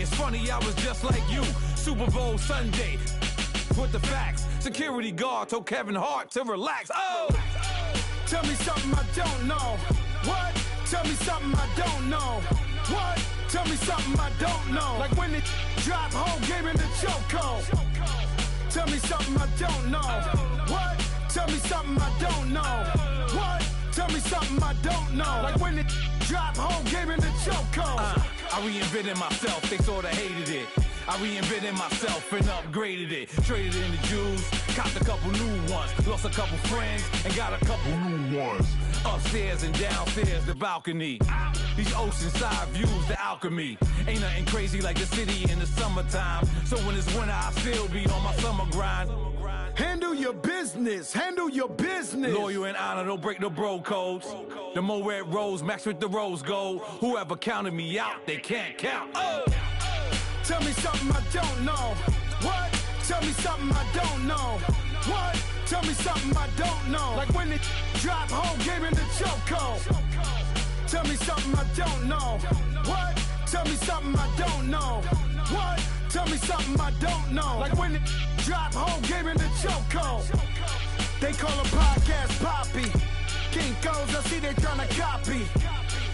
It's funny, I was just like you. Super Bowl Sunday with the facts. Security guard told Kevin Hart to relax. Oh! Tell me something I don't know. What? Tell me something I don't know. What? Tell me something I don't know. Like when it drop whole game in the chokehold. Tell me something I don't know. What? Tell me something I don't know. What? Tell me something I don't know. Like when it drop whole game in the chokehold. I reinvented myself, they sorta hated it. I reinvented myself and upgraded it. Traded in the Jews, copped a couple new ones. Lost a couple friends and got a couple new ones. Upstairs and downstairs, the balcony. These oceanside views, the alchemy. Ain't nothing crazy like the city in the summertime. So when it's winter, I still be on my summer grind. Handle your business, handle your business. Loyal and honor, don't break the bro codes. The more red rose, max with the rose gold. Whoever counted me out, they can't count. Oh! Tell me something I don't know. What? Tell me something I don't know. What? Tell me something I don't know. Like when it drop whole game in the chokehold. Tell me something I don't know. What? Tell me something I don't know. What? Tell me something I don't know. Like when it drop whole game in the chokehold. They call a podcast Poppy. Kinkos, I see they tryna copy.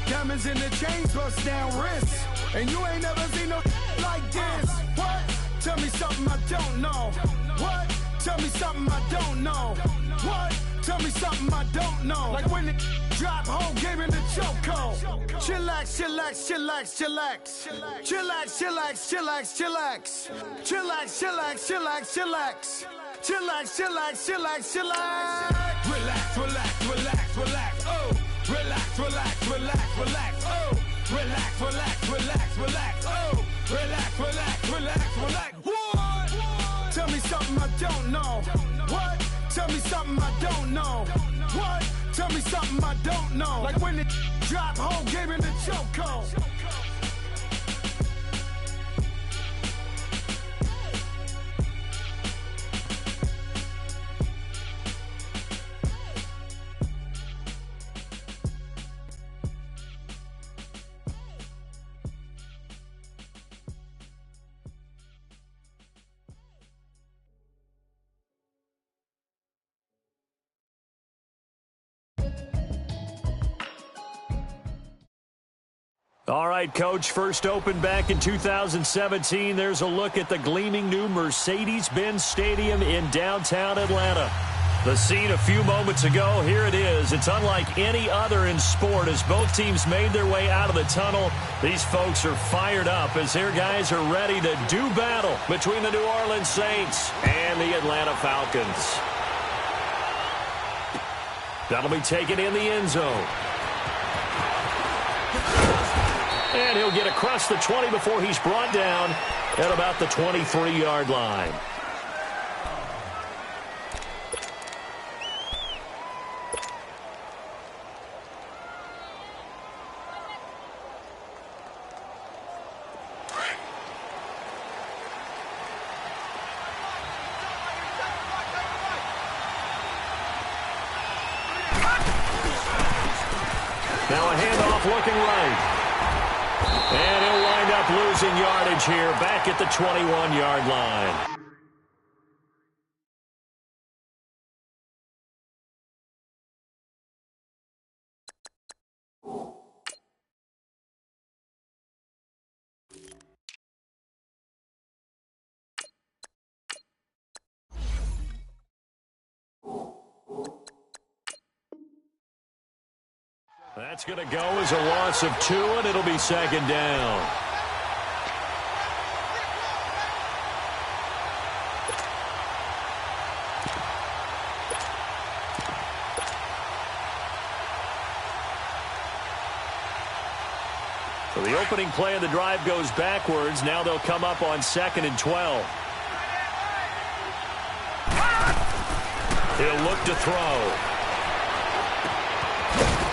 Diamonds in the chains, bust down wrists. And you ain't never seen no like this. What? Tell me something I don't know. What? Tell me something I don't know. What? Tell me something I don't know. Like when it drop whole game in the chokehold. Chillax, chillax, chillax, chillax. Chillax, chillax, chillax, chillax. Chillax, chillax, chillax, chillax. Chillax, chillax, chillax, chillax. Relax, relax, relax, relax. Oh, relax, relax, relax, relax. Oh, relax, relax, relax, relax. Oh, relax, relax, relax, relax. What? Tell me something I don't know. What? Tell me something I don't know. What? Tell me something I don't know. Like when it drop whole game in the chokehold. All right, Coach, first opened back in 2017. There's a look at the gleaming new Mercedes-Benz Stadium in downtown Atlanta. The scene a few moments ago, here it is. It's unlike any other in sport as both teams made their way out of the tunnel. These folks are fired up as their guys are ready to do battle between the New Orleans Saints and the Atlanta Falcons. That'll be taken in the end zone. And he'll get across the 20 before he's brought down at about the 23-yard line. Now a handoff looking right. And he'll wind up losing yardage here back at the 21-yard line. That's going to go as a loss of 2, and it'll be second down. So the opening play of the drive goes backwards. Now they'll come up on 2nd and 12. He'll look to throw.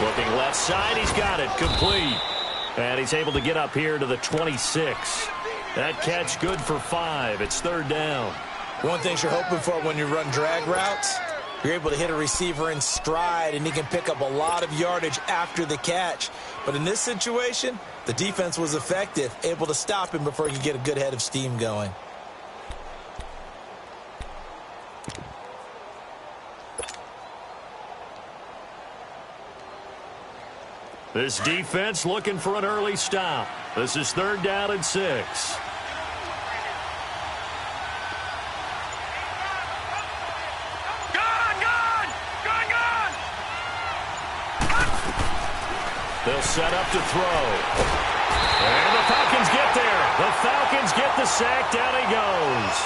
Looking left side, he's got it, complete. And he's able to get up here to the 26. That catch good for 5. It's 3rd down. One thing you're hoping for when you run drag routes You're able to hit a receiver in stride, and he can pick up a lot of yardage after the catch. But in this situation, the defense was effective, able to stop him before he could get a good head of steam going. This defense looking for an early stop. This is 3rd down and 6. They'll set up to throw. And the Falcons get there. The Falcons get the sack. Down he goes.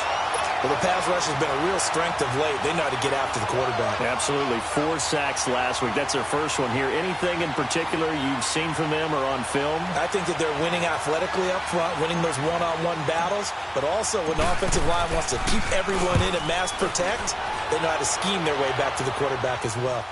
Well, the pass rush has been a real strength of late. They know how to get after the quarterback. Absolutely. 4 sacks last week. That's their first one here. Anything in particular you've seen from them or on film? I think that they're winning athletically up front, winning those one-on-one battles, but also when the offensive line wants to keep everyone in and mass protect, they know how to scheme their way back to the quarterback as well.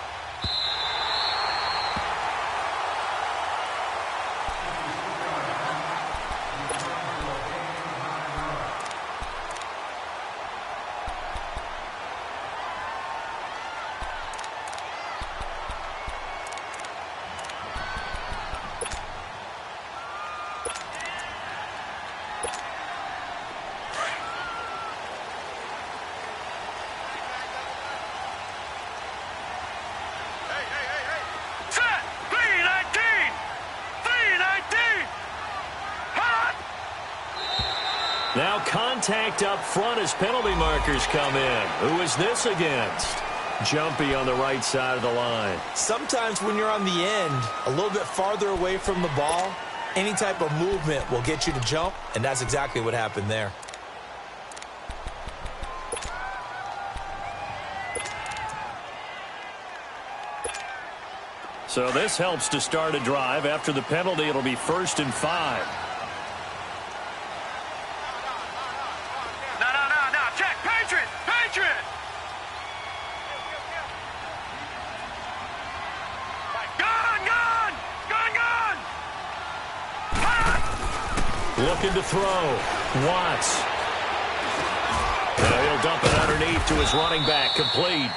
Now contact up front as penalty markers come in. Who is this against? Jumpy on the right side of the line. Sometimes when you're on the end, a little bit farther away from the ball, any type of movement will get you to jump, and that's exactly what happened there. So this helps to start a drive. After the penalty, it'll be 1st and 5. Looking to throw. Watts. Now he'll dump it underneath to his running back. Complete.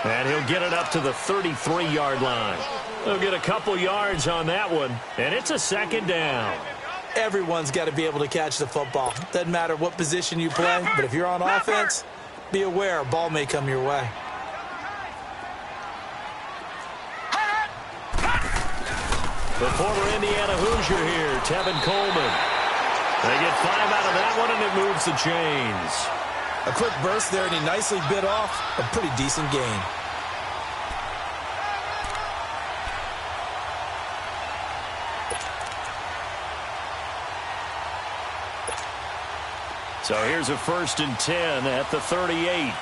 And he'll get it up to the 33-yard line. He'll get a couple yards on that one. And it's a 2nd down. Everyone's got to be able to catch the football. Doesn't matter what position you play, but if you're on offense, be aware a ball may come your way. The former Indiana Hoosier here, Tevin Coleman. They get 5 out of that one, and it moves the chains. A quick burst there, and he nicely bit off a pretty decent gain. So here's a 1st and 10 at the 38.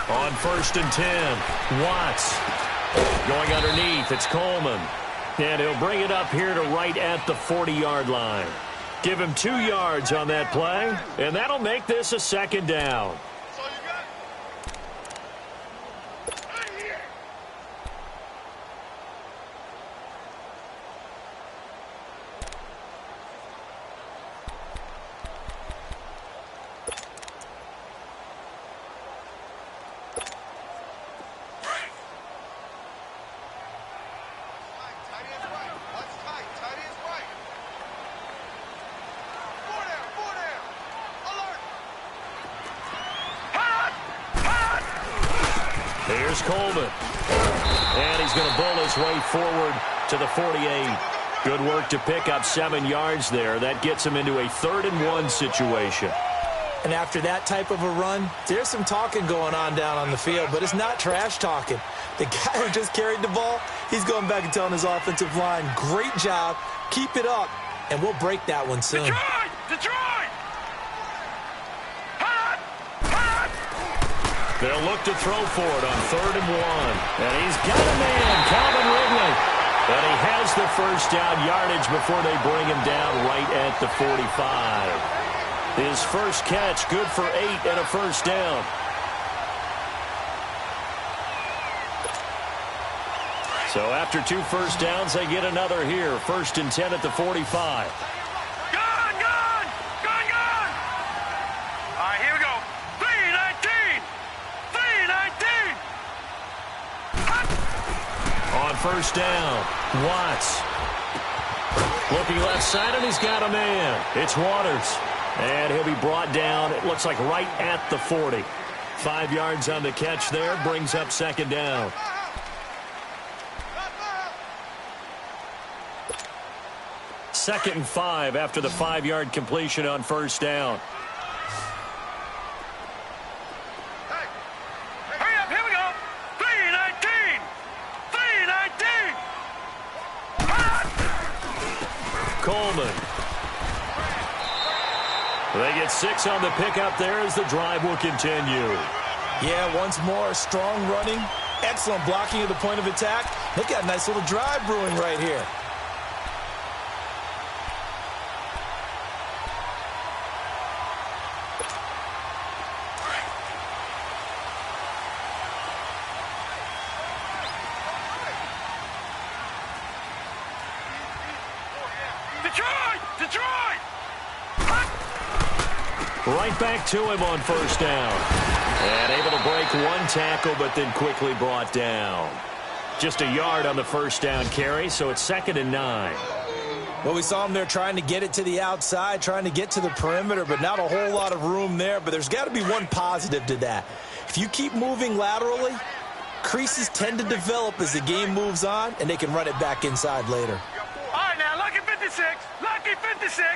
On 1st and 10, Watts going underneath. It's Coleman. And he'll bring it up here to right at the 40-yard line. Give him 2 yards on that play, and that'll make this a 2nd down. Here's Coleman. And he's going to bull his way forward to the 48. Good work to pick up 7 yards there. That gets him into a 3rd and 1 situation. And after that type of a run, there's some talking going on down on the field, but it's not trash talking. The guy who just carried the ball, he's going back and telling his offensive line, great job, keep it up, and we'll break that one soon. Detroit! Detroit! They'll look to throw for it on 3rd and 1. And he's got a man, Calvin Ridley. And he has the 1st down yardage before they bring him down right at the 45. His first catch, good for 8 and a 1st down. So after 2 first downs, they get another here. 1st and 10 at the 45. All right, here we go. 3-19. 3-19. On 1st down, Watts. Looking left side, and he's got a man. It's Waters. And he'll be brought down, it looks like right at the 40. 5 yards on the catch there, brings up 2nd down. Second and 5 after the 5-yard completion on 1st down. Hurry up, here we go. 3-19. 3-19. Coleman. They get 6 on the pickup there as the drive will continue. Yeah, once more, strong running, excellent blocking at the point of attack. They've got a nice little drive brewing right here. Detroit! Right back to him on 1st down. And able to break 1 tackle, but then quickly brought down. Just a yard on the 1st down carry, so it's 2nd and 9. Well, we saw him there trying to get it to the outside, trying to get to the perimeter, but not a whole lot of room there. But there's got to be one positive to that. If you keep moving laterally, creases tend to develop as the game moves on, and they can run it back inside later. All right, now, lucky 56. Lucky 56.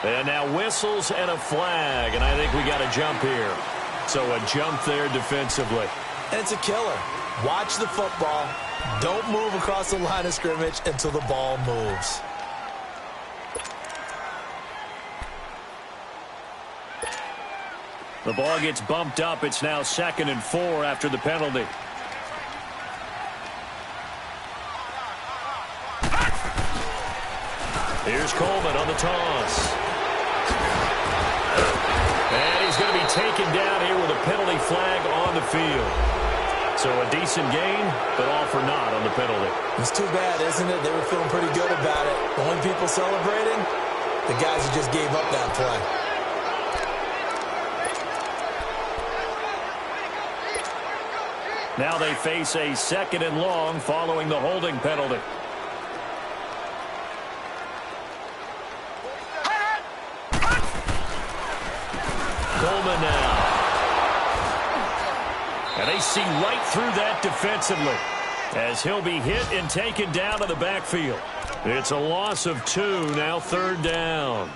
And now whistles and a flag, and I think we got a jump here. So a jump there defensively. And it's a killer. Watch the football. Don't move across the line of scrimmage until the ball moves. The ball gets bumped up. It's now 2nd and 4 after the penalty. Here's Coleman on the toss. And he's going to be taken down here with a penalty flag on the field. So a decent gain, but all for naught on the penalty. It's too bad, isn't it? They were feeling pretty good about it. The only people celebrating, the guys who just gave up that play. Now they face a 2nd and long following the holding penalty. Coleman now. And they see right through that defensively as he'll be hit and taken down to the backfield. It's a loss of 2, now 3rd down.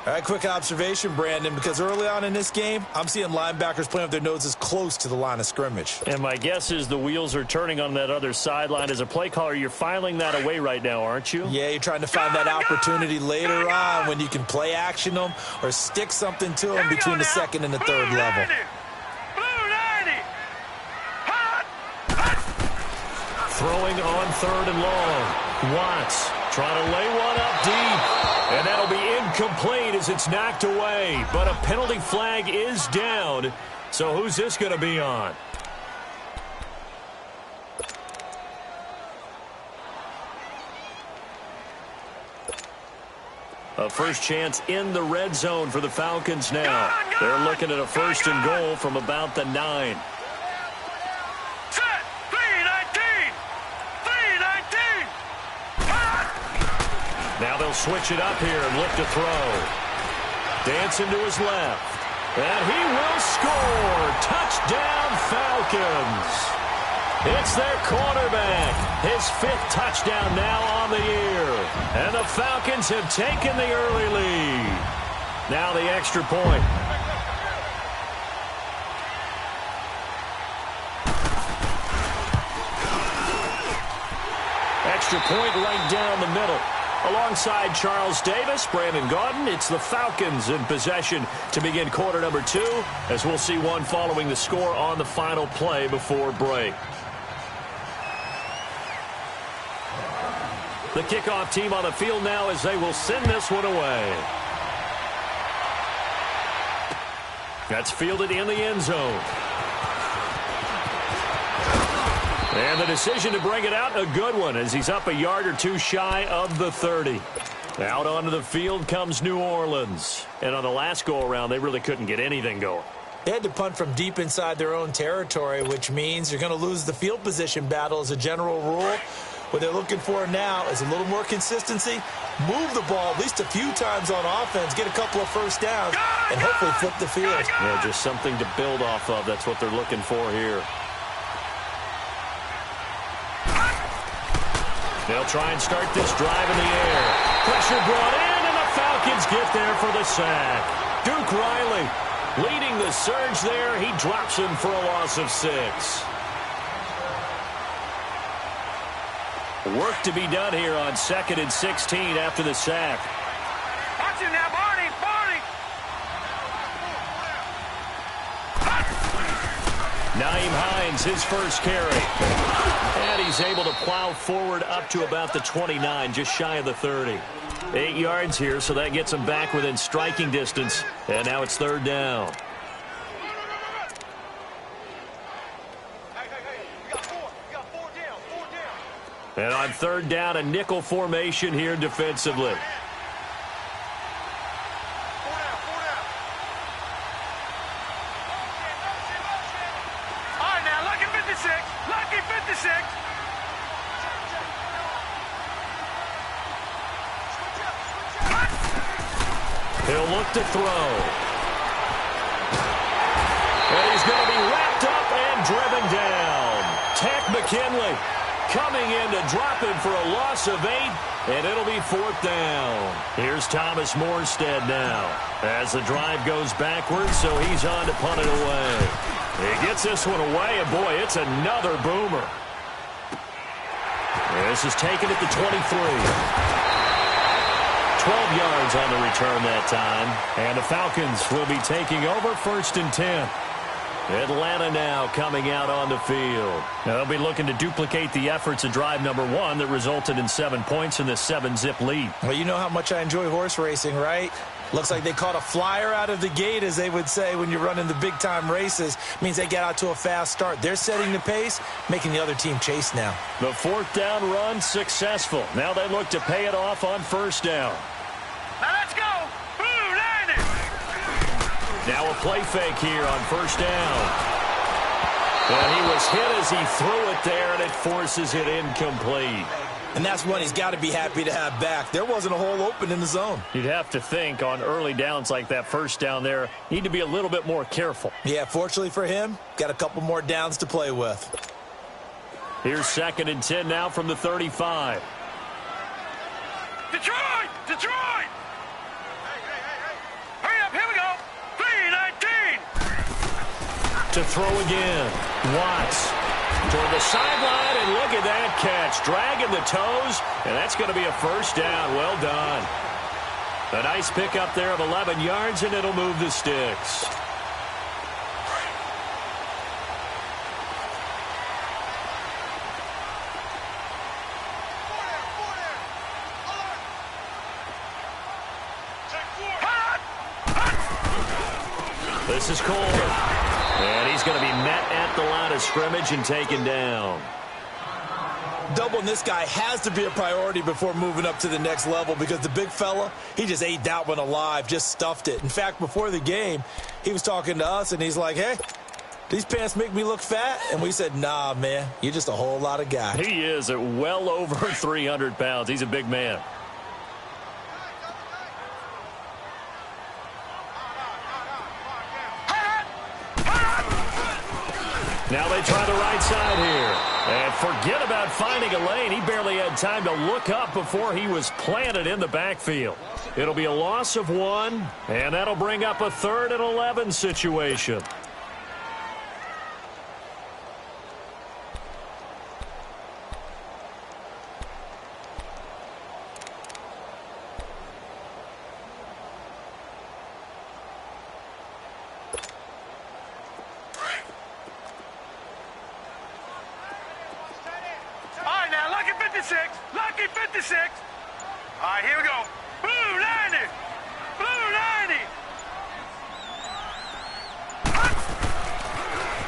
All right, quick observation, Brandon, because early on in this game, I'm seeing linebackers playing with their noses close to the line of scrimmage. And my guess is the wheels are turning on that other sideline. As a play caller, you're filing that away right now, aren't you? Yeah, you're trying to find that opportunity later on when you can play action them or stick something to them between the 2nd and the 3rd level. Throwing on 3rd and long. Watts trying to lay one up deep. And that'll be incomplete as it's knocked away. But a penalty flag is down. So who's this going to be on? A first chance in the red zone for the Falcons now. They're looking at a 1st and goal from about the 9. Now they'll switch it up here and look to throw. Dancing to his left. And he will score. Touchdown, Falcons. It's their quarterback. His 5th touchdown now on the year. And the Falcons have taken the early lead. Now the extra point. Extra point right down the middle. Alongside Charles Davis, Brandon Gaudin, it's the Falcons in possession to begin quarter number 2, as we'll see one following the score on the final play before break. The kickoff team on the field now as they will send this one away. That's fielded in the end zone. And the decision to bring it out, a good one, as he's up a yard or two shy of the 30. Out onto the field comes New Orleans. And on the last go-around, they really couldn't get anything going. They had to punt from deep inside their own territory, which means you're going to lose the field position battle as a general rule. What they're looking for now is a little more consistency, move the ball at least a few times on offense, get a couple of first downs, and hopefully flip the field. Yeah, just something to build off of. That's what they're looking for here. They'll try and start this drive in the air. Pressure brought in, and the Falcons get there for the sack. Duke Riley leading the surge there. He drops him for a loss of 6. Work to be done here on 2nd and 16 after the sack. Watch him now, Barney! Naeem Hines, his first carry. And he's able to plow forward up to about the 29, just shy of the 30. 8 yards here, so that gets him back within striking distance. And now it's 3rd down. And on 3rd down, a nickel formation here defensively. He'll look to throw. And he's going to be wrapped up and driven down. Tech McKinley coming in to drop him for a loss of 8, and it'll be 4th down. Here's Thomas Morstead now as the drive goes backwards, so he's on to punt it away. He gets this one away, and boy, it's another boomer. This is taken at the 23. 12 yards on the return that time. And the Falcons will be taking over 1st and 10. Atlanta now coming out on the field. They'll be looking to duplicate the efforts of drive number 1 that resulted in 7 points in the 7-zip lead. Well, you know how much I enjoy horse racing, right? Looks like they caught a flyer out of the gate, as they would say when you're running the big-time races. Means they get out to a fast start. They're setting the pace, making the other team chase now. The 4th down run successful. Now they look to pay it off on 1st down. Now let's go! Blue landing! Now a play fake here on 1st down. And he was hit as he threw it there, and it forces it incomplete. And that's one he's got to be happy to have back. There wasn't a hole open in the zone. You'd have to think on early downs like that 1st down there, need to be a little bit more careful. Yeah, fortunately for him, got a couple more downs to play with. Here's 2nd and 10 now from the 35. Detroit! Hurry up, here we go! 3-19! To throw again. Watts toward the sideline, and look at that catch. Dragging the toes, and that's going to be a 1st down. Well done. A nice pickup there of 11 yards, and it'll move the sticks. This is Coleman. And he's going to be met at the line of scrimmage and taken down. Doubling this guy has to be a priority before moving up to the next level, because the big fella, he just ate that one alive, just stuffed it. In fact, before the game, he was talking to us, and he's like, hey, these pants make me look fat? And we said, nah, man, you're just a whole lot of guy. He is at well over 300 pounds. He's a big man. Now they try the right side here. And forget about finding a lane. He barely had time to look up before he was planted in the backfield. It'll be a loss of 1, and that'll bring up a 3rd and 11 situation. Lucky 56. All right, here we go. Blue 90. Blue 90.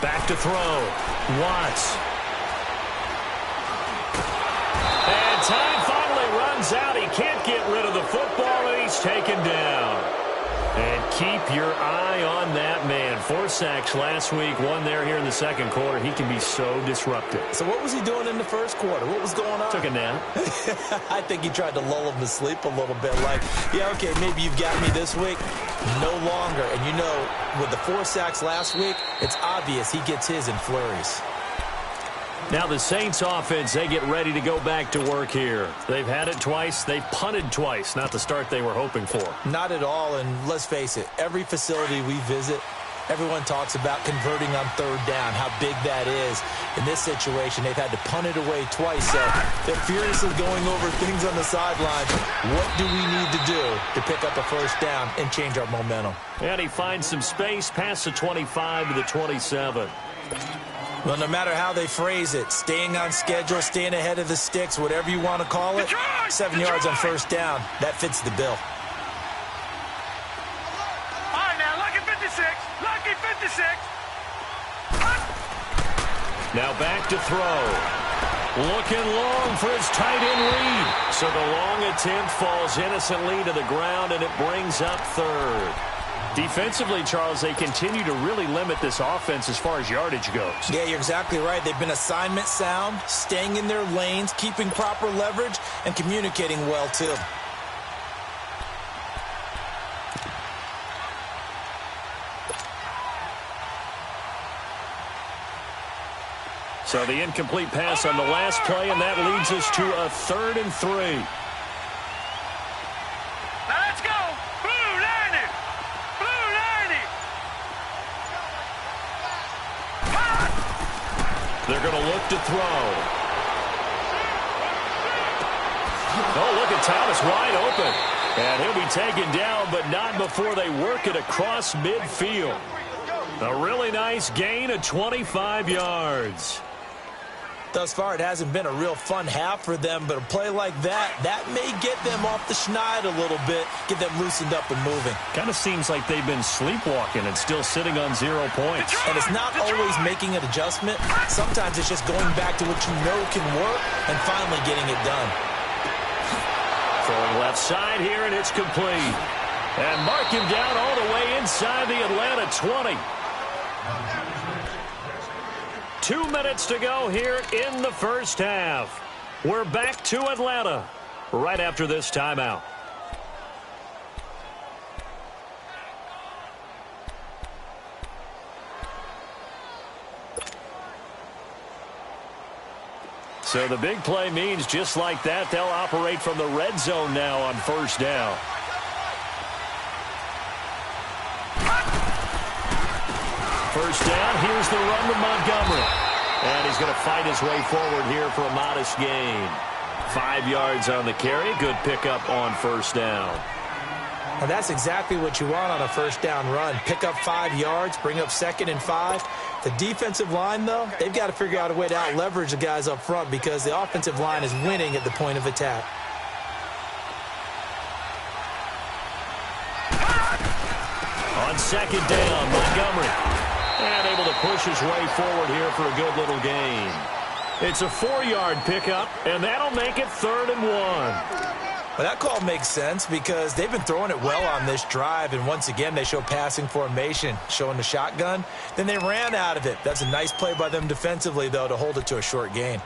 Back to throw. Watts. football, and he's taken down. And keep your eye on that man. 4 sacks last week, 1 there here in the second quarter. He can be so disruptive. So what was he doing in the first quarter? What was going on? Took a nap. I think he tried to lull him to sleep a little bit. Like, yeah, okay, maybe you've got me this week. No longer. And you know, with the 4 sacks last week, it's obvious he gets his in flurries. Now the Saints offense, they get ready to go back to work here. They've had it twice. They've punted twice. Not the start they were hoping for. Not at all, and let's face it, every facility we visit, everyone talks about converting on 3rd down, how big that is. In this situation, they've had to punt it away twice, so they're furiously going over things on the sideline. What do we need to do to pick up a 1st down and change our momentum? And he finds some space past the 25 to the 27. Well, no matter how they phrase it, staying on schedule, staying ahead of the sticks, whatever you want to call it, 7 yards on 1st down, that fits the bill. All right, now, lucky 56. Lucky 56. Now back to throw. Looking long for his tight end read. So the long attempt falls innocently to the ground, and it brings up 3rd. Defensively, Charles, they continue to really limit this offense as far as yardage goes. Yeah, you're exactly right. They've been assignment sound, staying in their lanes, keeping proper leverage, and communicating well, too. So the incomplete pass on the last play, and that leads us to a 3rd and 3. They're going to look to throw. Oh, look at Thomas wide open. And he'll be taken down, but not before they work it across midfield. A really nice gain of 25 yards. Thus far, it hasn't been a real fun half for them, but a play like that may get them off the schneid a little bit, get them loosened up and moving. Kind of seems like they've been sleepwalking and still sitting on 0 points. And it's not always making an adjustment. Sometimes it's just going back to what you know can work and finally getting it done. Throwing left side here, and it's complete. And mark him down all the way inside the Atlanta 20. 2 minutes to go here in the first half. We're back to Atlanta right after this timeout. So the big play means just like that, they'll operate from the red zone now on 1st down. First down, here's the run to Montgomery. And he's going to fight his way forward here for a modest gain. 5 yards on the carry. Good pickup on 1st down. And that's exactly what you want on a 1st down run. Pick up 5 yards, bring up 2nd and 5. The defensive line, though, they've got to figure out a way to out-leverage the guys up front because the offensive line is winning at the point of attack. On 2nd down, Montgomery. And able to push his way forward here for a good little gain. It's a 4-yard pickup, and that'll make it 3rd and 1. Well, that call makes sense because they've been throwing it well on this drive, and once again, they show passing formation, showing the shotgun. Then they ran out of it. That's a nice play by them defensively, though, to hold it to a short gain.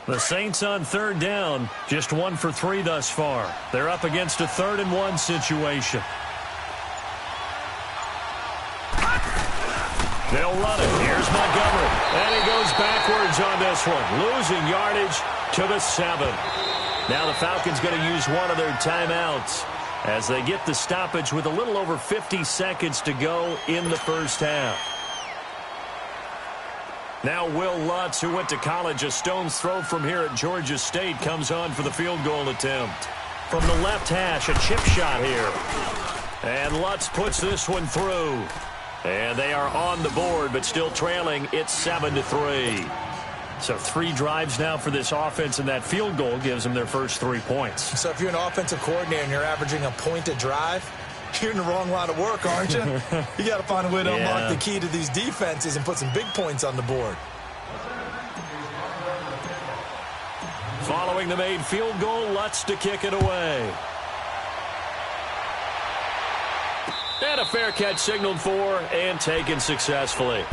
The Saints on 3rd down, just 1 for 3 thus far. They're up against a 3rd and 1 situation. They'll run it. Here's Montgomery. And he goes backwards on this one, losing yardage to the 7. Now the Falcons going to use one of their timeouts as they get the stoppage with a little over 50 seconds to go in the first half. Now Will Lutz, who went to college a stone's throw from here at Georgia State, comes on for the field goal attempt. From the left hash, a chip shot here. And Lutz puts this one through. And they are on the board, but still trailing. It's 7-3. So 3 drives now for this offense, and that field goal gives them their first 3 points. So if you're an offensive coordinator and you're averaging a point a drive, You're in the wrong line of work, aren't you? You got to find a way to unlock the key to these defenses and put some big points on the board. Following the made field goal, Lutz to kick it away. And a fair catch signaled for and taken successfully.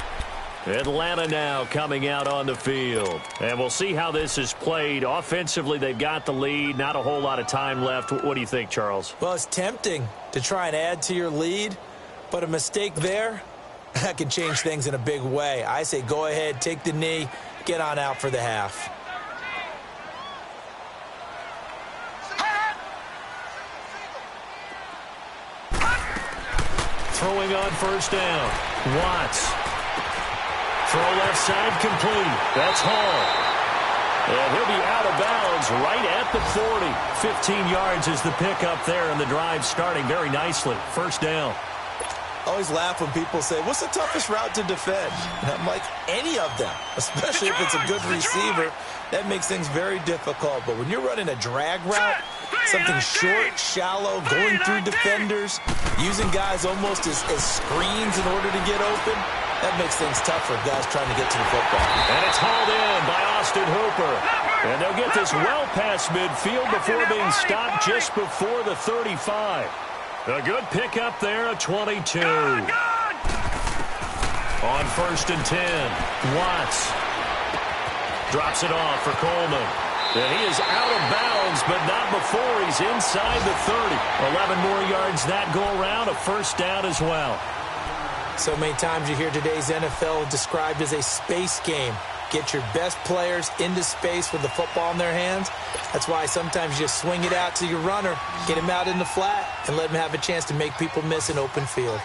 Atlanta now coming out on the field. And we'll see how this is played. Offensively, they've got the lead. Not a whole lot of time left. What do you think, Charles? Well, it's tempting to try and add to your lead, but a mistake there, that can change things in a big way. I say go ahead, take the knee, get on out for the half. Throwing on first down. Watts. Throw left side complete. That's Hall. And he'll be out of bounds right at the 40. 15 yards is the pickup there, and the drive starting very nicely. First down. I always laugh when people say, what's the toughest route to defend? And I'm like, any of them, especially if it's a good receiver. That makes things very difficult. But when you're running a drag route, something short, shallow, going through defenders, using guys almost as screens in order to get open, that makes things tough for guys trying to get to the football. And it's hauled in by Austin Hooper. And they'll get this well past midfield before being stopped just before the 35. A good pickup there at 22. On first and 10, Watts drops it off for Coleman. And he is out of bounds, but not before he's inside the 30. 11 more yards that go around, a first down as well. So many times you hear today's NFL described as a space game. Get your best players into space with the football in their hands. That's why sometimes you just swing it out to your runner, get him out in the flat, and let him have a chance to make people miss an open field.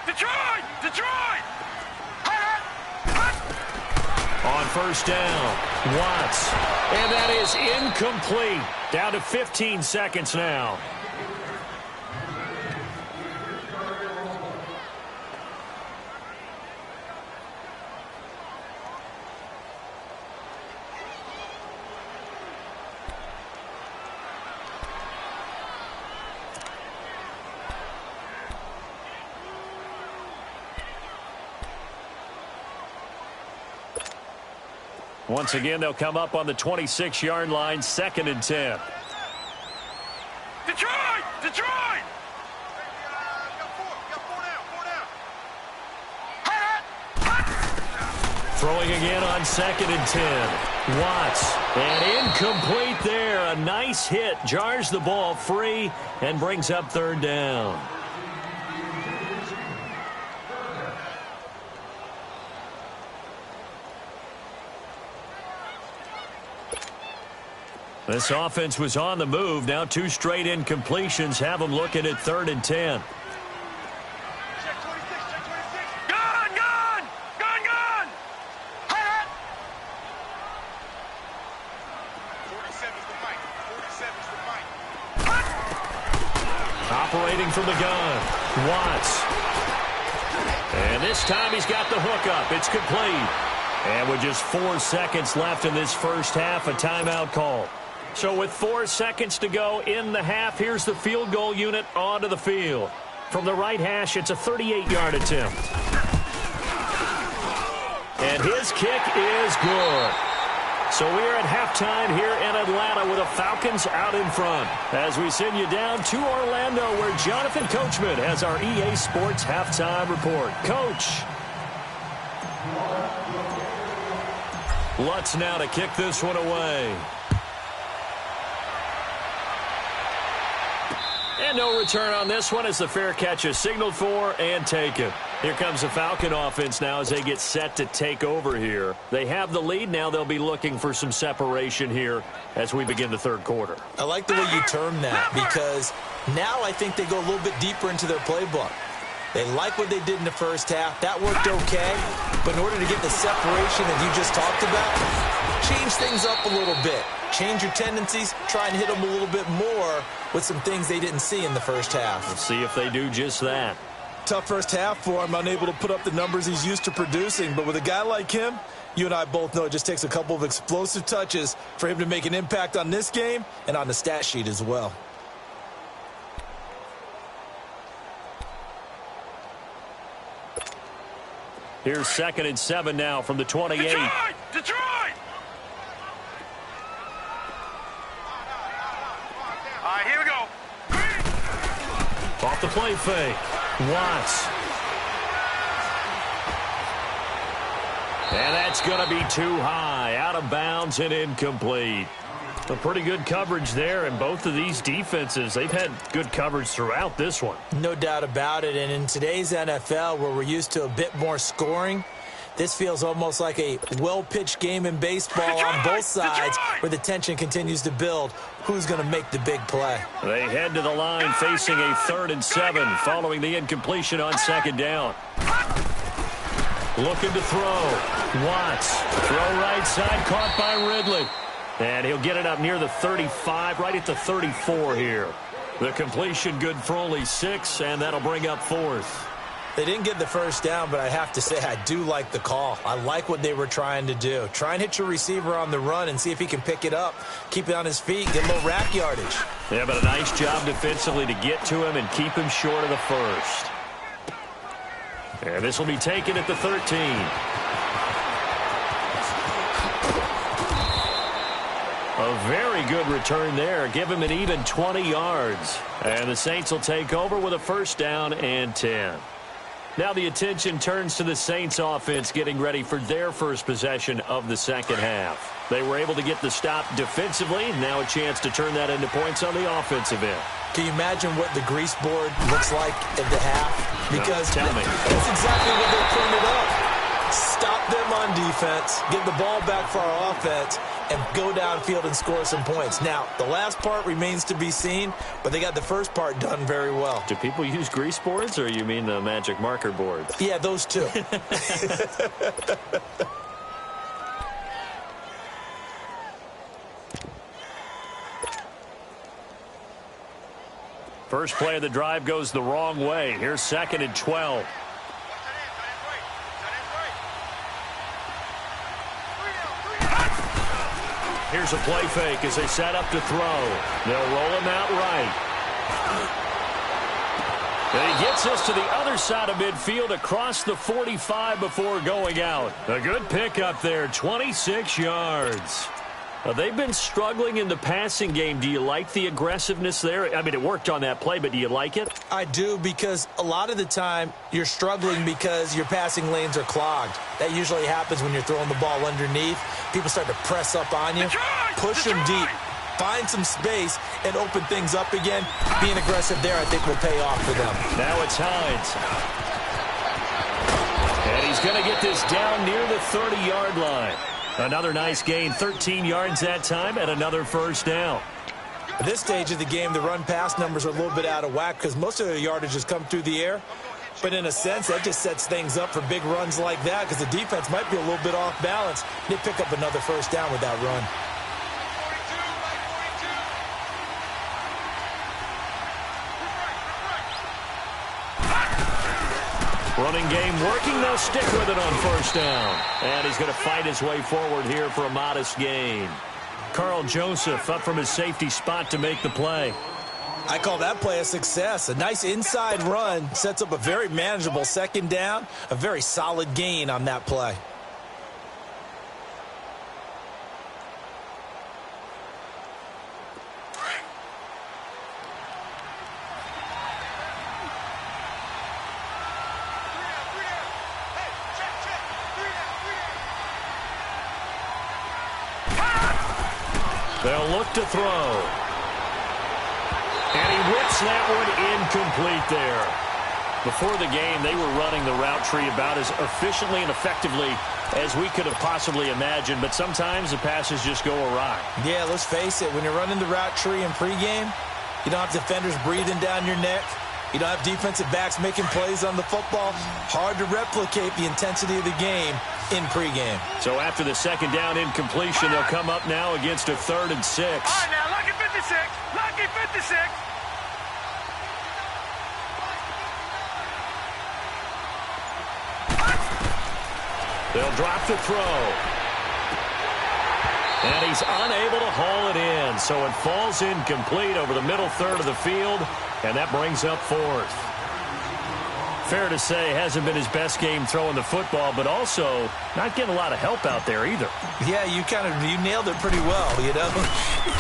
Detroit! Detroit! On first down, Watts. And that is incomplete. Down to 15 seconds now. Once again, they'll come up on the 26-yard line, second and 10. Detroit! Detroit! Throwing again on second and 10. Watts. And incomplete there. A nice hit. Jars the ball free and brings up third down. This offense was on the move. Now two straight incompletions have them looking at third and 10. Gun! Gun! Gun! Gun! 47's the mic. 47's the mic. Operating from the gun. Watts. And this time he's got the hook up. It's complete. And with just 4 seconds left in this first half, a timeout call. So with 4 seconds to go in the half, here's the field goal unit onto the field. From the right hash, it's a 38-yard attempt. And his kick is good. So we're at halftime here in Atlanta with the Falcons out in front. As we send you down to Orlando, where Jonathan Coachman has our EA Sports halftime report. Coach. Lutz now to kick this one away. And no return on this one as the fair catch is signaled for and taken. Here comes the Falcon offense now as they get set to take over here. They have the lead. Now they'll be looking for some separation here as we begin the third quarter. I like the way you term that because now I think they go a little bit deeper into their playbook. They like what they did in the first half. That worked okay. But in order to get the separation that you just talked about, change things up a little bit. Change your tendencies. Try and hit them a little bit more with some things they didn't see in the first half. We'll see if they do just that. Tough first half for him. Unable to put up the numbers he's used to producing. But with a guy like him, you and I both know it just takes a couple of explosive touches for him to make an impact on this game and on the stat sheet as well. Here's 2nd and 7 now from the 28. Detroit! All right, here we go. Off the play fake. Watts. And that's going to be too high. Out of bounds and incomplete. A pretty good coverage there, and both of these defenses, they've had good coverage throughout this one. No doubt about it, and in today's NFL, where we're used to a bit more scoring, this feels almost like a well-pitched game in baseball on both sides where the tension continues to build. Who's going to make the big play? They head to the line facing a 3rd and 7 following the incompletion on 2nd down. Looking to throw. Watts. Throw right side, caught by Ridley. And he'll get it up near the 35, right at the 34 here. The completion good for only 6, and that'll bring up 4th. They didn't get the first down, but I have to say I do like the call. I like what they were trying to do. Try and hit your receiver on the run and see if he can pick it up, keep it on his feet, get a little rack yardage. Yeah, but a nice job defensively to get to him and keep him short of the first. And this will be taken at the 13. A very good return there. Give him an even 20 yards. And the Saints will take over with a 1st down and 10. Now the attention turns to the Saints offense getting ready for their first possession of the second half. They were able to get the stop defensively. Now a chance to turn that into points on the offensive end. Can you imagine what the grease board looks like at the half? Because no, tell me. That's exactly what they're putting it up. Stop them on defense, get the ball back for our offense, and go downfield and score some points. Now, the last part remains to be seen, but they got the first part done very well. Do people use grease boards, or you mean the magic marker boards? Yeah, those two. First play of the drive goes the wrong way. Here's 2nd and 12. Here's a play fake as they set up to throw. They'll roll him out right. And he gets us to the other side of midfield across the 45 before going out. A good pickup there, 26 yards. They've been struggling in the passing game. Do you like the aggressiveness there? I mean, it worked on that play, but do you like it? I do, because a lot of the time you're struggling because your passing lanes are clogged. That usually happens when you're throwing the ball underneath. People start to press up on you. Push them deep. Find some space and open things up again. Being aggressive there, I think, will pay off for them. Now it's Hines. And he's going to get this down near the 30-yard line. Another nice gain, 13 yards that time, and another 1st down. At this stage of the game, the run-pass numbers are a little bit out of whack because most of their yardage has come through the air. But in a sense, that just sets things up for big runs like that because the defense might be a little bit off balance. They pick up another 1st down with that run. Running game working. They'll stick with it on 1st down. And he's going to fight his way forward here for a modest gain. Carl Joseph up from his safety spot to make the play. I call that play a success. A nice inside run sets up a very manageable 2nd down. A very solid gain on that play. They'll look to throw. And he whips that one incomplete there. Before the game, they were running the route tree about as efficiently and effectively as we could have possibly imagined, but sometimes the passes just go awry. Yeah, let's face it. When you're running the route tree in pregame, you don't have defenders breathing down your neck. You don't have defensive backs making plays on the football. Hard to replicate the intensity of the game in pregame. So after the 2nd down incompletion, they'll come up now against a 3rd and 6. All right, now, lucky 56. Lucky 56. They'll drop the throw. And he's unable to haul it in. So it falls incomplete over the middle 3rd of the field. And that brings up 4th. fair to say hasn't been his best game throwing the football, but also not getting a lot of help out there either. Yeah, you nailed it pretty well, you know.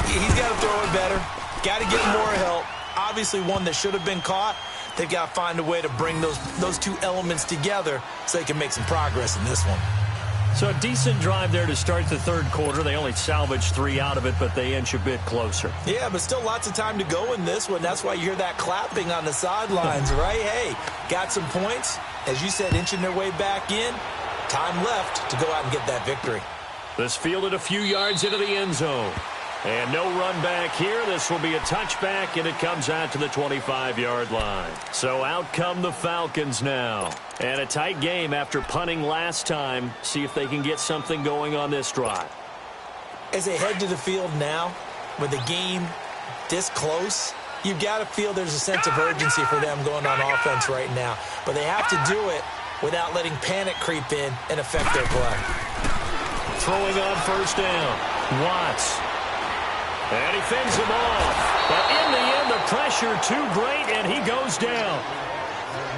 He's got to throw it better. Got to get more help. Obviously one that should have been caught. They've got to find a way to bring those two elements together so they can make some progress in this one. So a decent drive there to start the third quarter. They only salvaged 3 out of it, but they inch a bit closer. Yeah, but still lots of time to go in this one. That's why you hear that clapping on the sidelines, right? Hey, got some points. As you said, inching their way back in. Time left to go out and get that victory. This fielded a few yards into the end zone. And no run back here. This will be a touchback, and it comes out to the 25-yard line. So out come the Falcons now. And a tight game after punting last time. See if they can get something going on this drive. As they head to the field now, with the game this close, you've got to feel there's a sense of urgency for them going on offense right now. But they have to do it without letting panic creep in and affect their play. Throwing on first down. Watts. And he fends him off. But in the end, the pressure too great, and he goes down.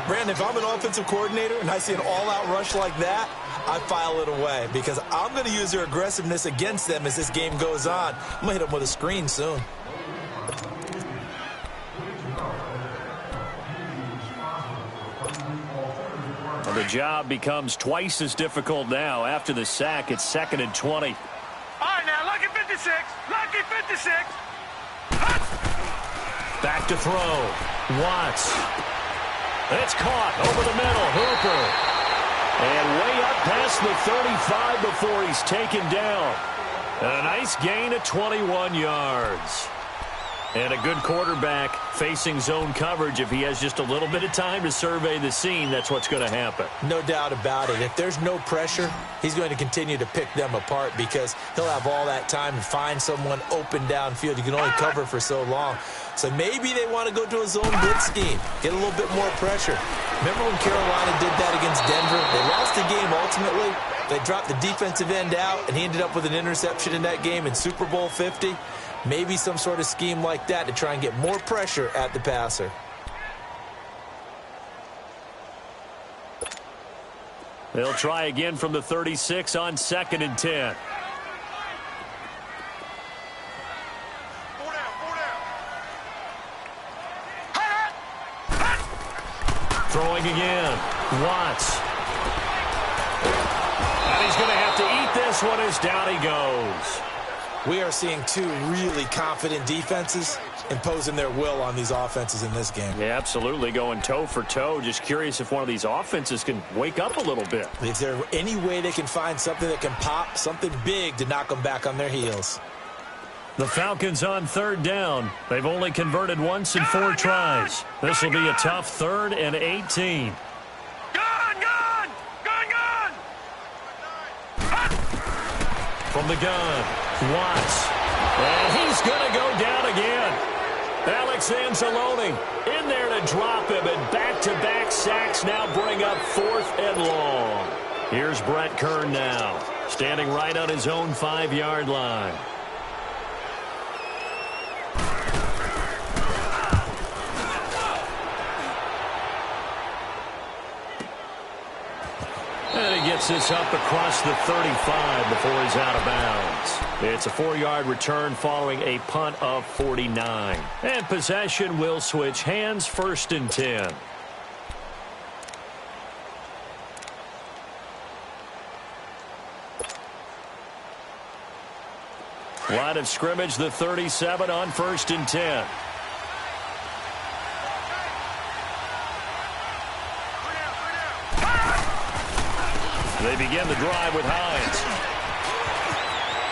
Brandon, if I'm an offensive coordinator and I see an all-out rush like that, I file it away because I'm going to use their aggressiveness against them as this game goes on. I'm going to hit them with a screen soon. Well, the job becomes twice as difficult now. After the sack, it's 2nd and 20. All right, now, lucky 56. Lucky 56. Back to throw. Watts. It's caught over the middle. Hooper. And way up past the 35 before he's taken down. And a nice gain of 21 yards. And a good quarterback facing zone coverage. If he has just a little bit of time to survey the scene, that's what's going to happen. No doubt about it. If there's no pressure, he's going to continue to pick them apart because he'll have all that time to find someone open downfield. You can only cover for so long. So maybe they want to go to a zone blitz scheme, get a little bit more pressure. Remember when Carolina did that against Denver? They lost the game ultimately. They dropped the defensive end out, and he ended up with an interception in that game in Super Bowl 50. Maybe some sort of scheme like that to try and get more pressure at the passer. They'll try again from the 36 on 2nd and 10. Throwing again. Watts. And he's going to have to eat this one as down he goes. We are seeing two really confident defenses imposing their will on these offenses in this game. Yeah, absolutely, going toe for toe. Just curious if one of these offenses can wake up a little bit. Is there any way they can find something that can pop, something big to knock them back on their heels? The Falcons on 3rd down. They've only converted once in 4 tries. This will be a tough 3rd and 18. From the gun, Watts. And he's going to go down again. Alex Anzalone in there to drop him, and back-to-back sacks now bring up 4th and long. Here's Brett Kern now, standing right on his own 5-yard line. And he gets this up across the 35 before he's out of bounds. It's a 4-yard return following a punt of 49. And possession will switch hands, 1st and 10. Line of scrimmage, the 37 on 1st and 10. They begin the drive with Hines.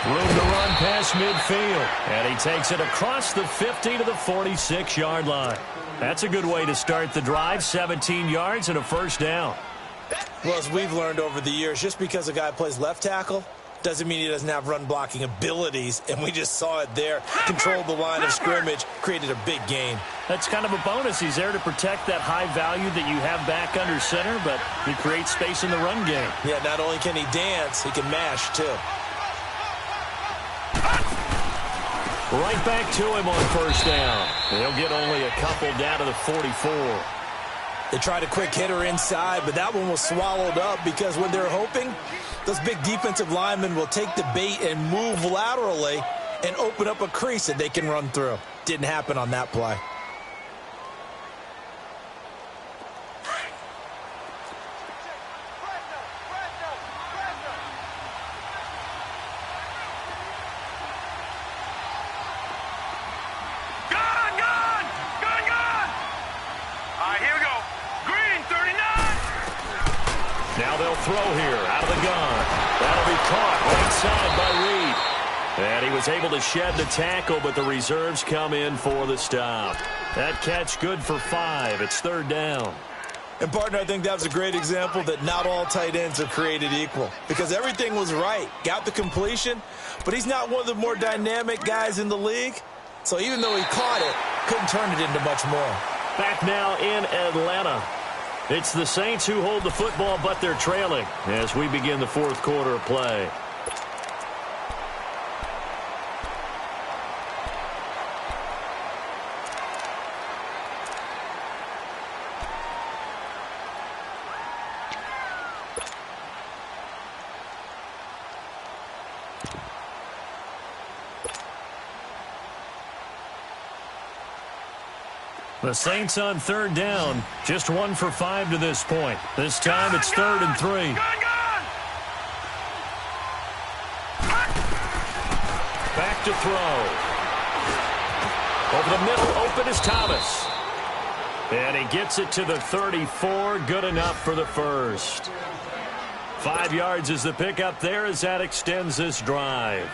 Room to run past midfield. And he takes it across the 50 to the 46-yard line. That's a good way to start the drive. 17 yards and a 1st down. Well, as we've learned over the years, just because a guy plays left tackle doesn't mean he doesn't have run blocking abilities, and we just saw it there. Controlled the line of scrimmage, created a big gain. That's kind of a bonus. He's there to protect that high value that you have back under center, but he creates space in the run game. Yeah, not only can he dance, he can mash, too. Right back to him on 1st down. He'll get only a couple down to the 44. They tried a quick hitter inside, but that one was swallowed up because when they're hoping, those big defensive linemen will take the bait and move laterally and open up a crease that they can run through. Didn't happen on that play. Now they'll throw here out of the gun. That'll be caught right side by Reed. And he was able to shed the tackle, but the reserves come in for the stop. That catch good for 5. It's 3rd down. And, partner, I think that was a great example that not all tight ends are created equal because everything was right. Got the completion, but he's not one of the more dynamic guys in the league. So even though he caught it, couldn't turn it into much more. Back now in Atlanta. It's the Saints who hold the football, but they're trailing as we begin the 4th quarter of play. The Saints on 3rd down, just 1 for 5 to this point. This time it's 3rd and 3. Back to throw. Over the middle, open is Thomas. And he gets it to the 34, good enough for the first. 5 yards is the pickup there as that extends this drive.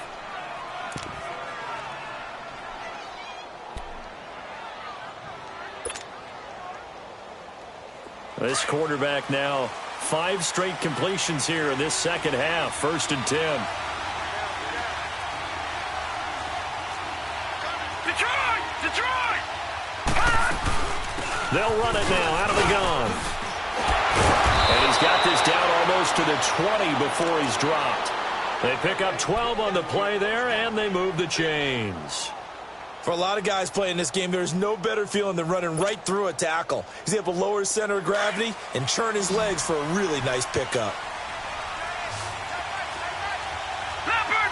This quarterback now 5 straight completions here in this second half. 1st and 10. Detroit! They'll run it now out of the gun. And he's got this down almost to the 20 before he's dropped. They pick up 12 on the play there, and they move the chains. For a lot of guys playing this game, there's no better feeling than running right through a tackle. He's able to lower his center of gravity and churn his legs for a really nice pickup. Leopard!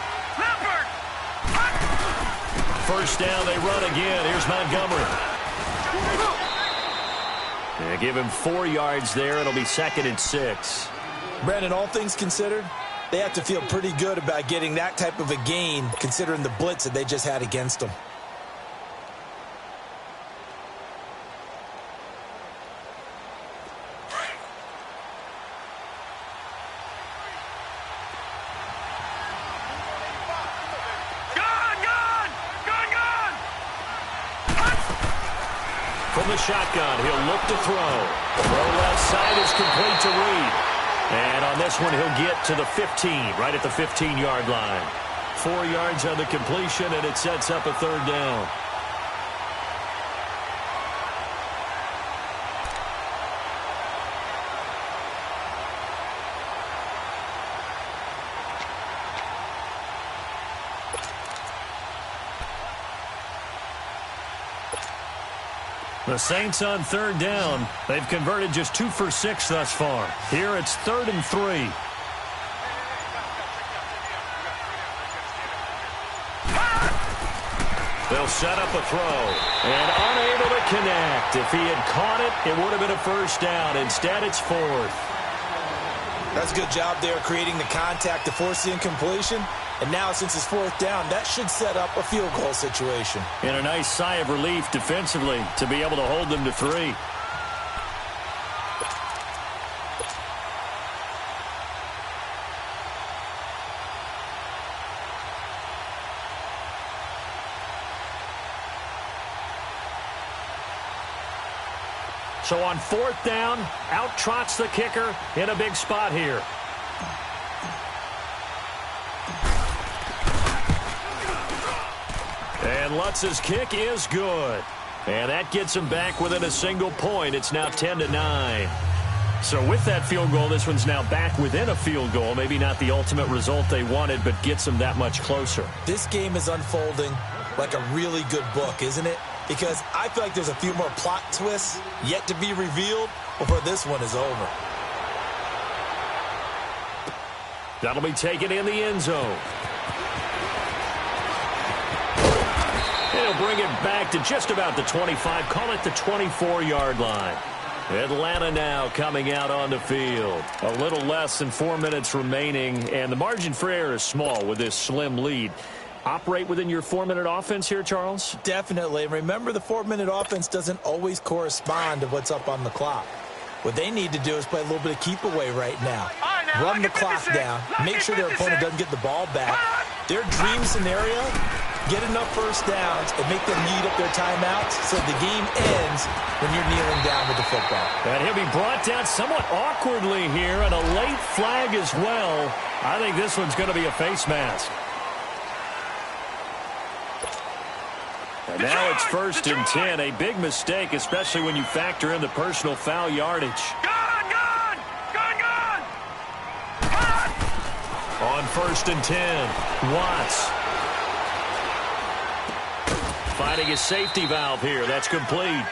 1st down, they run again. Here's Montgomery. They give him 4 yards there. It'll be 2nd and 6. Brandon, all things considered, they have to feel pretty good about getting that type of a gain considering the blitz that they just had against them. From the shotgun, he'll look to throw. Throw left side is complete to Reed. And on this one, he'll get to the 15, right at the 15-yard line. 4 yards on the completion, and it sets up a 3rd down. The Saints on 3rd down. They've converted just 2 for 6 thus far. Here it's 3rd and 3. They'll set up a throw. And unable to connect. If he had caught it, it would have been a 1st down. Instead, it's 4th. That's a good job there creating the contact to force the incompletion. And now, since it's 4th down, that should set up a field goal situation. And a nice sigh of relief defensively to be able to hold them to 3. So on 4th down, out trots the kicker in a big spot here. And Lutz's kick is good. And that gets him back within a single point. It's now 10-9. So with that field goal, this one's now back within a field goal. Maybe not the ultimate result they wanted, but gets them that much closer. This game is unfolding like a really good book, isn't it? Because I feel like there's a few more plot twists yet to be revealed, before this one is over. That'll be taken in the end zone. He'll bring it back to just about the 25. Call it the 24-yard line. Atlanta now coming out on the field. A little less than 4 minutes remaining, and the margin for error is small with this slim lead. Operate within your 4-minute offense here, Charles? Definitely. Remember, the 4-minute offense doesn't always correspond to what's up on the clock. What they need to do is play a little bit of keep away right now. Run the clock down. Make sure their opponent doesn't get the ball back. Their dream scenario, get enough first downs and make them eat up their timeouts so the game ends when you're kneeling down with the football. And he'll be brought down somewhat awkwardly here, and a late flag as well. I think this one's going to be a face mask. And now it's 1st and 10. A big mistake, especially when you factor in the personal foul yardage. On 1st and 10, Watts. Finding his safety valve here. That's complete.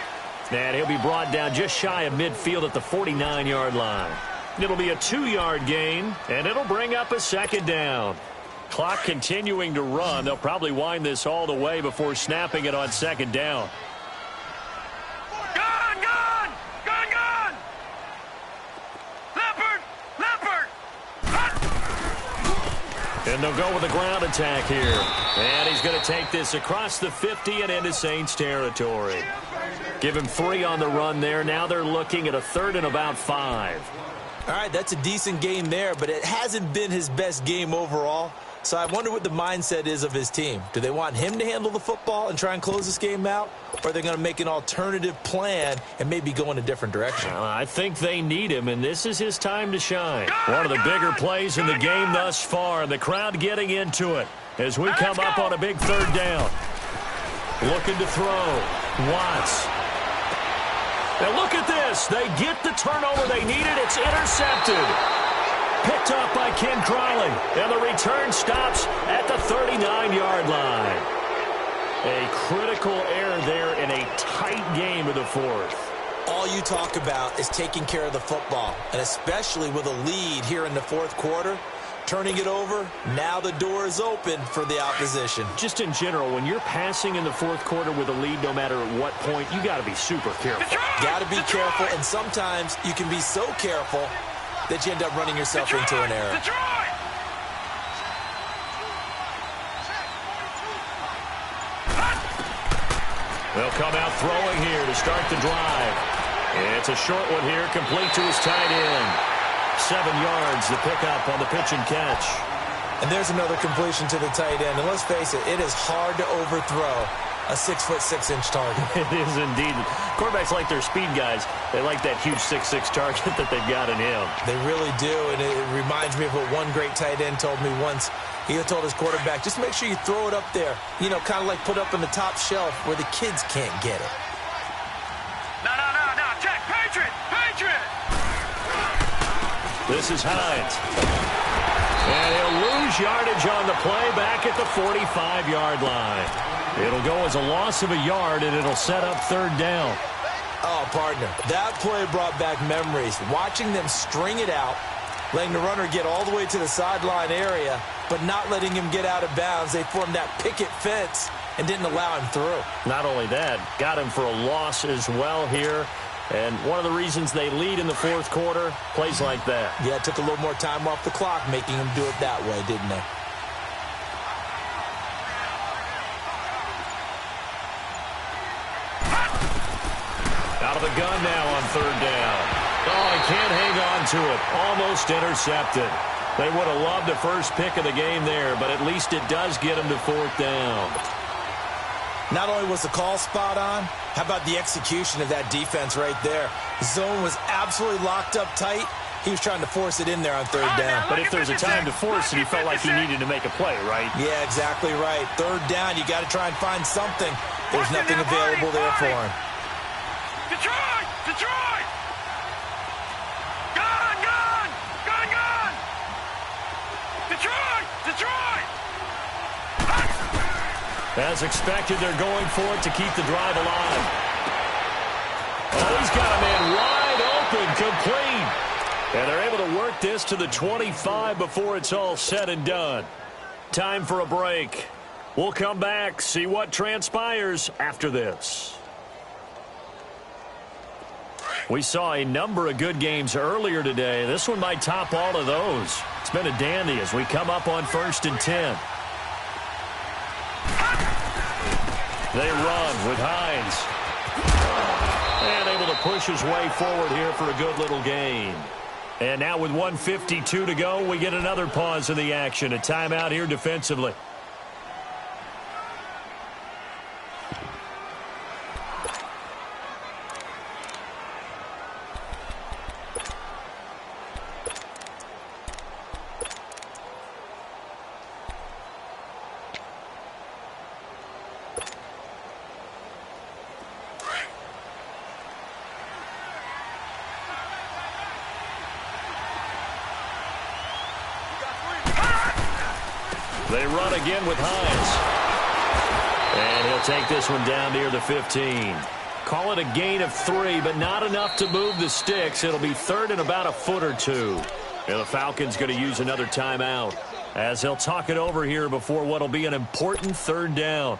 And he'll be brought down just shy of midfield at the 49-yard line. It'll be a 2-yard gain, and it'll bring up a 2nd down. Clock continuing to run. They'll probably wind this all the way before snapping it on 2nd down. Gun! Leopard! And they'll go with a ground attack here. And he's going to take this across the 50 and into Saints territory. Give him 3 on the run there. Now they're looking at a 3rd and about 5. All right, that's a decent game there, but it hasn't been his best game overall. So I wonder what the mindset is of his team. Do they want him to handle the football and try and close this game out? Or are they going to make an alternative plan and maybe go in a different direction? I think they need him, and this is his time to shine. One of the bigger plays in the game thus far, and the crowd getting into it as we come up on a big 3rd down. Looking to throw. Watts. Now look at this. They get the turnover they needed. It's intercepted. Picked up by Ken Crawley. And the return stops at the 39-yard line. A critical error there in a tight game of the 4th. All you talk about is taking care of the football, and especially with a lead here in the 4th quarter. Turning it over, now the door is open for the opposition. Just in general, when you're passing in the 4th quarter with a lead, no matter at what point, you got to be super careful. Got to be careful, and sometimes you can be so careful that you end up running yourself into an error. They'll come out throwing here to start the drive. It's a short one here, complete to his tight end. 7 yards to pick up on the pitch and catch. And there's another completion to the tight end. And let's face it, it is hard to overthrow a 6'6" target. It is indeed. Quarterbacks like their speed guys. They like that huge 6'6" target that they've got in him. They really do, and it reminds me of what one great tight end told me once. He told his quarterback, just make sure you throw it up there. You know, kind of like put up on the top shelf where the kids can't get it. No. Check. Patriot! This is Hines. And he'll lose yardage on the play back at the 45-yard line. It'll go as a loss of a yard, and it'll set up 3rd down. Oh, partner, that play brought back memories. Watching them string it out, letting the runner get all the way to the sideline area, but not letting him get out of bounds. They formed that picket fence and didn't allow him through. Not only that, got him for a loss as well here. And one of the reasons they lead in the 4th quarter, plays like that. Yeah, it took a little more time off the clock, making him do it that way, didn't they? Out of the gun now on 3rd down. Oh, he can't hang on to it. Almost intercepted. They would have loved the first pick of the game there, but at least it does get him to 4th down. Not only was the call spot on, how about the execution of that defense right there? The zone was absolutely locked up tight. He was trying to force it in there on 3rd down. But if there's a time to force it, he felt like he needed to make a play, right? Yeah, exactly right. 3rd down, you got to try and find something. There's nothing available there for him. Detroit! Gun! Detroit! As expected, they're going for it to keep the drive alive. Oh, he's got a man wide open, complete. And they're able to work this to the 25 before it's all said and done. Time for a break. We'll come back, see what transpires after this. We saw a number of good games earlier today. This one might top all of those. It's been a dandy as we come up on 1st and 10. They run with Hines. And able to push his way forward here for a good little gain. And now with 1:52 to go, we get another pause in the action. A timeout here defensively. They run again with Hines. And he'll take this one down near the 15. Call it a gain of 3, but not enough to move the sticks. It'll be 3rd and about a foot or 2. And the Falcons going to use another timeout as he'll talk it over here before what will be an important 3rd down.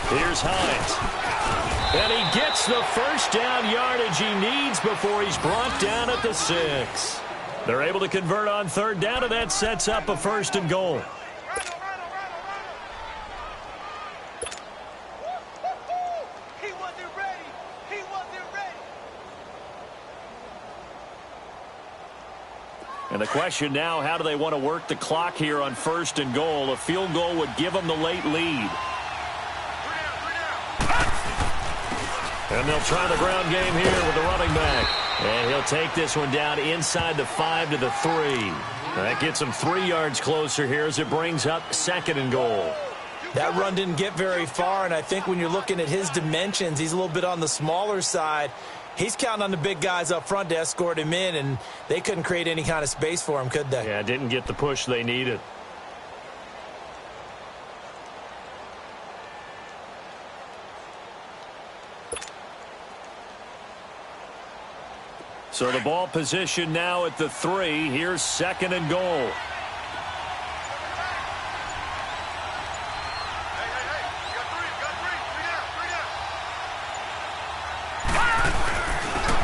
Here's Hines. And he gets the first down yardage he needs before he's brought down at the 6. They're able to convert on 3rd down, and that sets up a 1st and goal. He wasn't ready. He wasn't ready. And the question now, how do they want to work the clock here on 1st and goal? A field goal would give them the late lead. And they'll try the ground game here with the running back. And he'll take this one down inside the 5 to the 3. That gets him 3 yards closer here as it brings up 2nd and goal. That run didn't get very far, and I think when you're looking at his dimensions, he's a little bit on the smaller side. He's counting on the big guys up front to escort him in, and they couldn't create any kind of space for him, could they? Yeah, didn't get the push they needed. So the ball position now at the 3. Here's 2nd and goal.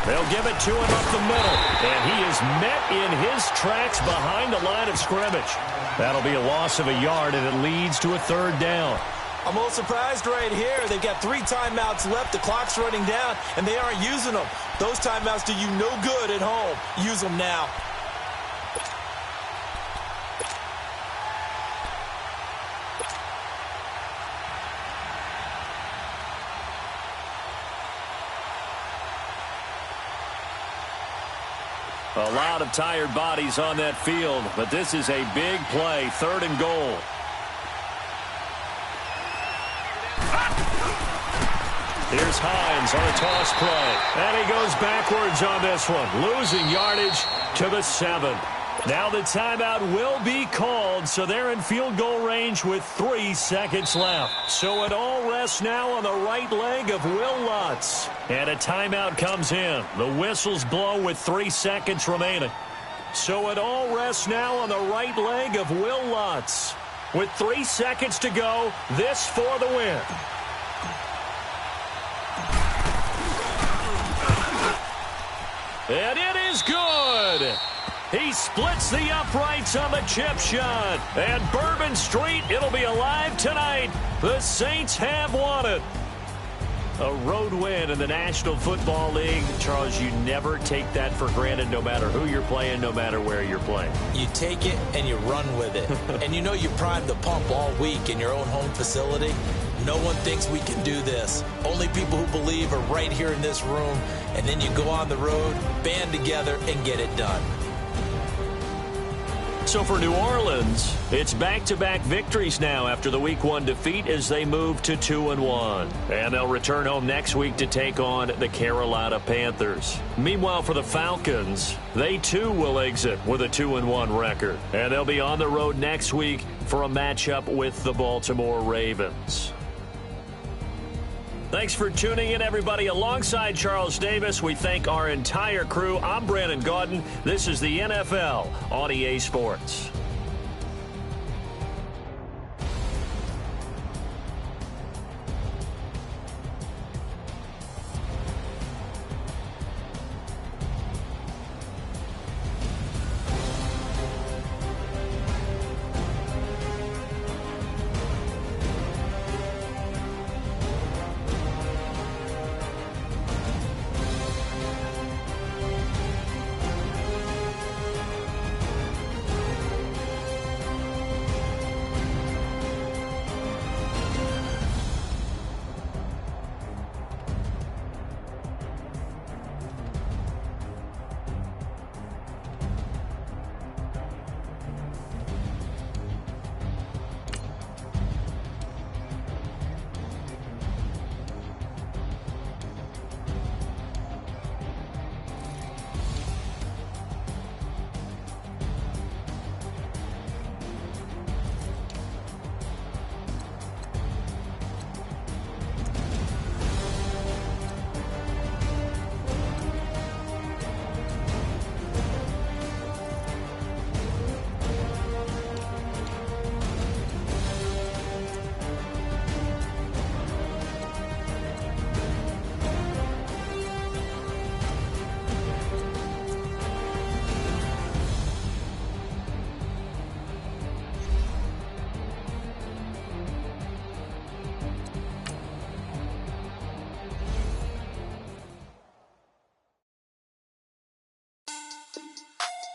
They'll give it to him up the middle. And he is met in his tracks behind the line of scrimmage. That'll be a loss of a yard, and it leads to a 3rd down. I'm a little surprised right here. They've got 3 timeouts left. The clock's running down, and they aren't using them. Those timeouts do you no good at home. Use them now. A lot of tired bodies on that field, but this is a big play, 3rd and goal. Here's Hines on a toss play. And he goes backwards on this one, losing yardage to the 7. Now the timeout will be called, so they're in field goal range with 3 seconds left. So it all rests now on the right leg of Will Lutz. And a timeout comes in. The whistles blow with 3 seconds remaining. So it all rests now on the right leg of Will Lutz. With 3 seconds to go, this for the win. And it is good. He splits the uprights on the chip shot. And Bourbon Street, it'll be alive tonight. The Saints have won it. A road win in the National Football League. Charles, you never take that for granted no matter who you're playing, no matter where you're playing. You take it and you run with it. And you know you primed the pump all week in your own home facility. No one thinks we can do this. Only people who believe are right here in this room. And then you go on the road, band together, and get it done. So for New Orleans, it's back-to-back victories now after the Week 1 defeat as they move to 2-1. And they'll return home next week to take on the Carolina Panthers. Meanwhile, for the Falcons, they too will exit with a 2-1 record. And they'll be on the road next week for a matchup with the Baltimore Ravens. Thanks for tuning in, everybody. Alongside Charles Davis, we thank our entire crew. I'm Brandon Gaudin. This is the NFL on EA Sports.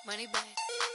Money back.